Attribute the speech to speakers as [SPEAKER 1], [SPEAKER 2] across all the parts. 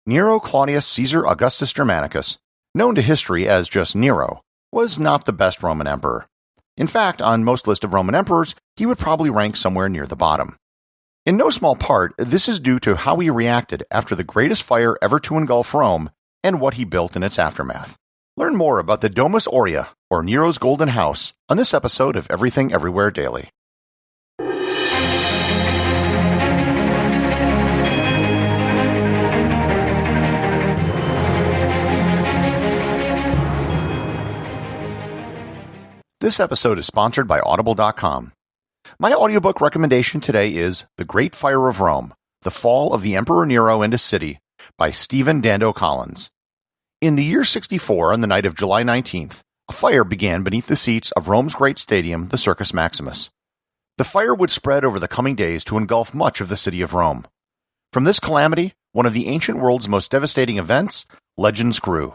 [SPEAKER 1] Nero Claudius Caesar Augustus Germanicus, known to history as just Nero, was not the best Roman emperor. In fact, on most lists of Roman emperors, he would probably rank somewhere near the bottom. In no small part, this is due to how he reacted after the greatest fire ever to engulf Rome and what he built in its aftermath. Learn more about the Domus Aurea, or Nero's Golden House, on this episode of Everything Everywhere Daily. This episode is sponsored by Audible.com. My audiobook recommendation today is The Great Fire of Rome, The Fall of the Emperor Nero and His City by Stephen Dando Collins. In the year 64, on the night of July 19th, a fire began beneath the seats of Rome's great stadium, the Circus Maximus. The fire would spread over the coming days to engulf much of the city of Rome. From this calamity, one of the ancient world's most devastating events, legends grew.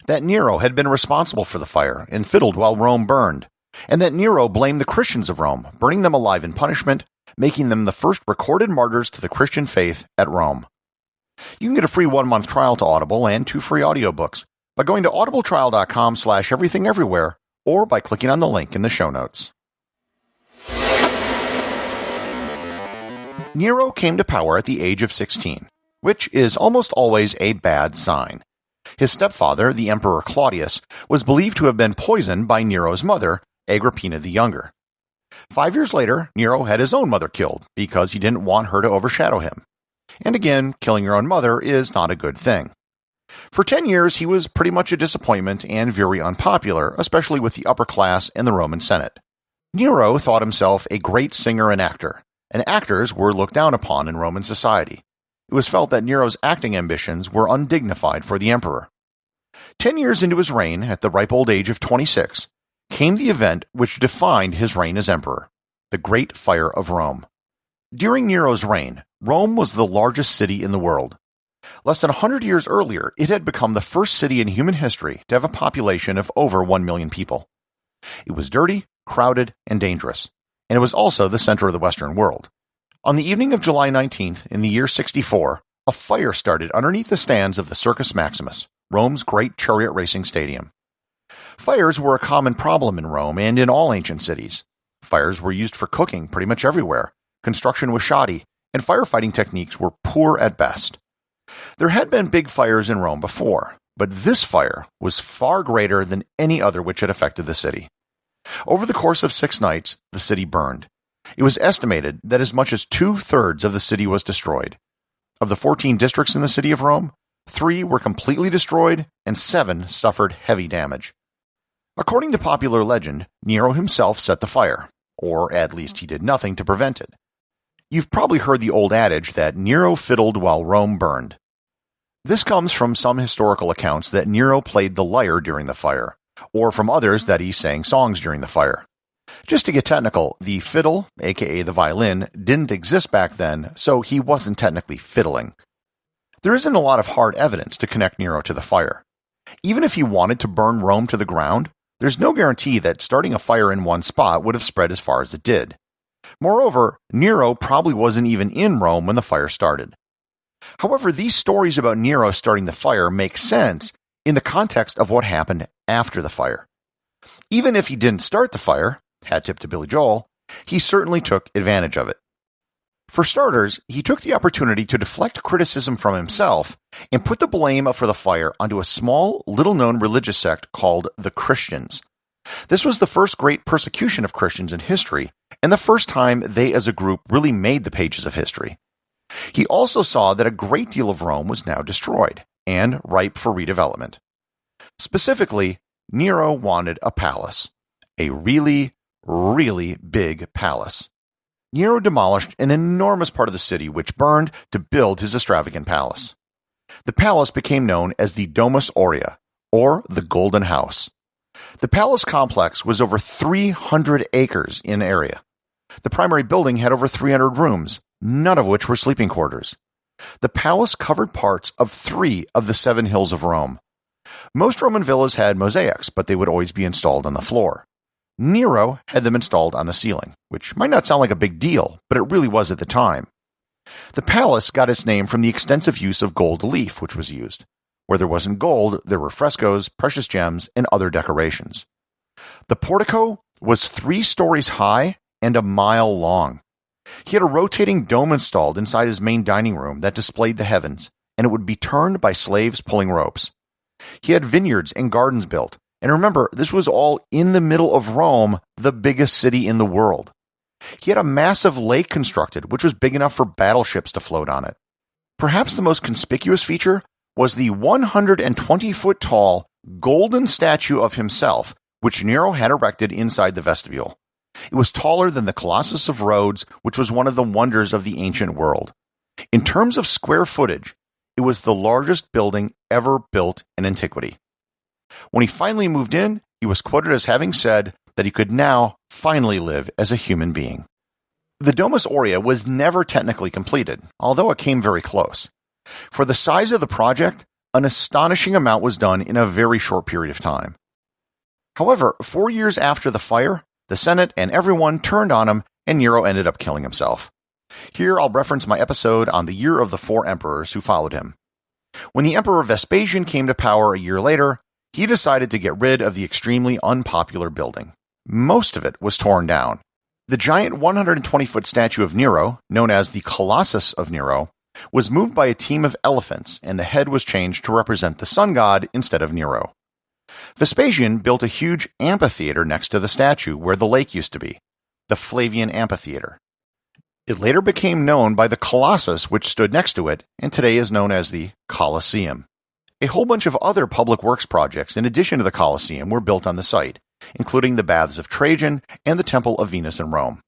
[SPEAKER 1] That Nero had been responsible for the fire and fiddled while Rome burned, and that Nero blamed the Christians of Rome, burning them alive in punishment, making them the first recorded martyrs to the Christian faith at Rome. You can get a free 1-month trial to Audible and 2 free audiobooks by going to audibletrial.com/everythingeverywhere or by clicking on the link in the show notes. Nero came to power at the age of 16, which is almost always a bad sign. His stepfather, the Emperor Claudius, was believed to have been poisoned by Nero's mother, Agrippina the Younger. 5 years later, Nero had his own mother killed because he didn't want her to overshadow him. And again, killing your own mother is not a good thing. For 10 years, he was pretty much a disappointment and very unpopular, especially with the upper class and the Roman Senate. Nero thought himself a great singer and actors were looked down upon in Roman society. It was felt that Nero's acting ambitions were undignified for the emperor. 10 years into his reign, at the ripe old age of 26, came the event which defined his reign as emperor, the Great Fire of Rome. During Nero's reign, Rome was the largest city in the world. Less than 100 years earlier, it had become the first city in human history to have a population of over 1 million people. It was dirty, crowded, and dangerous, and it was also the center of the Western world. On the evening of July 19th, in the year 64, a fire started underneath the stands of the Circus Maximus, Rome's great chariot racing stadium. Fires were a common problem in Rome and in all ancient cities. Fires were used for cooking pretty much everywhere. Construction was shoddy, and firefighting techniques were poor at best. There had been big fires in Rome before, but this fire was far greater than any other which had affected the city. Over the course of 6 nights, the city burned. It was estimated that as much as 2/3 of the city was destroyed. Of the 14 districts in the city of Rome, 3 were completely destroyed and 7 suffered heavy damage. According to popular legend, Nero himself set the fire, or at least he did nothing to prevent it. You've probably heard the old adage that Nero fiddled while Rome burned. This comes from some historical accounts that Nero played the lyre during the fire, or from others that he sang songs during the fire. Just to get technical, the fiddle, aka the violin, didn't exist back then, so he wasn't technically fiddling. There isn't a lot of hard evidence to connect Nero to the fire. Even if he wanted to burn Rome to the ground, there's no guarantee that starting a fire in one spot would have spread as far as it did. Moreover, Nero probably wasn't even in Rome when the fire started. However, these stories about Nero starting the fire make sense in the context of what happened after the fire. Even if he didn't start the fire, hat tip to Billy Joel, he certainly took advantage of it. For starters, he took the opportunity to deflect criticism from himself and put the blame for the fire onto a small, little-known religious sect called the Christians. This was the first great persecution of Christians in history, and the first time they as a group really made the pages of history. He also saw that a great deal of Rome was now destroyed and ripe for redevelopment. Specifically, Nero wanted a palace. A really, really big palace. Nero demolished an enormous part of the city which burned to build his extravagant palace. The palace became known as the Domus Aurea, or the Golden House. The palace complex was over 300 acres in area. The primary building had over 300 rooms, none of which were sleeping quarters. The palace covered parts of 3 of the 7 hills of Rome. Most Roman villas had mosaics, but they would always be installed on the floor. Nero had them installed on the ceiling, which might not sound like a big deal, but it really was at the time. The palace got its name from the extensive use of gold leaf which was used. Where there wasn't gold, there were frescoes, precious gems, and other decorations. The portico was 3 stories high and a mile long. He had a rotating dome installed inside his main dining room that displayed the heavens, and it would be turned by slaves pulling ropes. He had vineyards and gardens built, and remember, this was all in the middle of Rome, the biggest city in the world. He had a massive lake constructed, which was big enough for battleships to float on it. Perhaps the most conspicuous feature was the 120-foot-tall golden statue of himself, which Nero had erected inside the vestibule. It was taller than the Colossus of Rhodes, which was one of the wonders of the ancient world. In terms of square footage, it was the largest building ever built in antiquity. When he finally moved in, he was quoted as having said that he could now finally live as a human being. The Domus Aurea was never technically completed, although it came very close. For the size of the project, an astonishing amount was done in a very short period of time. However, 4 years after the fire, the Senate and everyone turned on him, and Nero ended up killing himself. Here I'll reference my episode on the year of the 4 emperors who followed him. When the Emperor Vespasian came to power a year later, he decided to get rid of the extremely unpopular building. Most of it was torn down. The giant 120-foot statue of Nero, known as the Colossus of Nero, was moved by a team of elephants, and the head was changed to represent the sun god instead of Nero. Vespasian built a huge amphitheater next to the statue where the lake used to be, the Flavian Amphitheater. It later became known by the Colossus which stood next to it, and today is known as the Colosseum. A whole bunch of other public works projects in addition to the Colosseum were built on the site, including the Baths of Trajan and the Temple of Venus in Rome.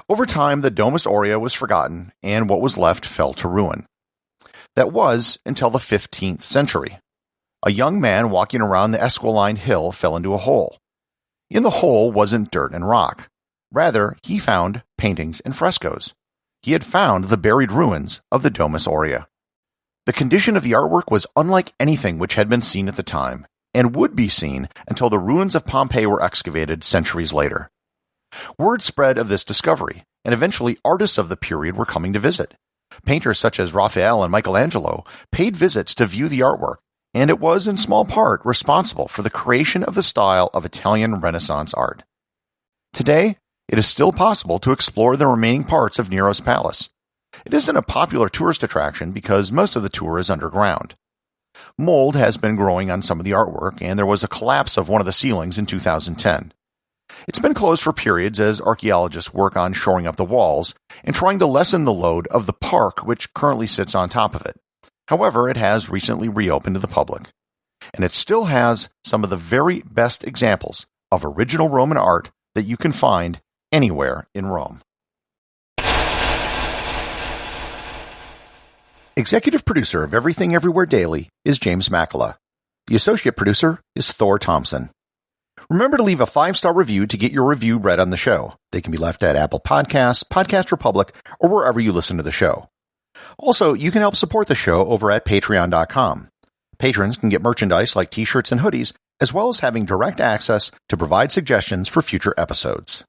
[SPEAKER 1] Over time, the Domus Aurea was forgotten, and what was left fell to ruin. That was until the 15th century. A young man walking around the Esquiline Hill fell into a hole. In the hole wasn't dirt and rock. Rather, he found paintings and frescoes. He had found the buried ruins of the Domus Aurea. The condition of the artwork was unlike anything which had been seen at the time, and would be seen until the ruins of Pompeii were excavated centuries later. Word spread of this discovery, and eventually artists of the period were coming to visit. Painters such as Raphael and Michelangelo paid visits to view the artwork, and it was in small part responsible for the creation of the style of Italian Renaissance art. Today, it is still possible to explore the remaining parts of Nero's palace. It isn't a popular tourist attraction because most of the tour is underground. Mold has been growing on some of the artwork, and there was a collapse of one of the ceilings in 2010. It's been closed for periods as archaeologists work on shoring up the walls and trying to lessen the load of the park which currently sits on top of it. However, it has recently reopened to the public, and it still has some of the very best examples of original Roman art that you can find anywhere in Rome. Executive producer of Everything Everywhere Daily is James Makkyla. The associate producer is Thor Thomsen. Remember to leave a 5-star review to get your review read on the show. They can be left at Apple Podcasts, Podcast Republic, or wherever you listen to the show. Also, you can help support the show over at Patreon.com. Patrons can get merchandise like t-shirts and hoodies, as well as having direct access to provide suggestions for future episodes.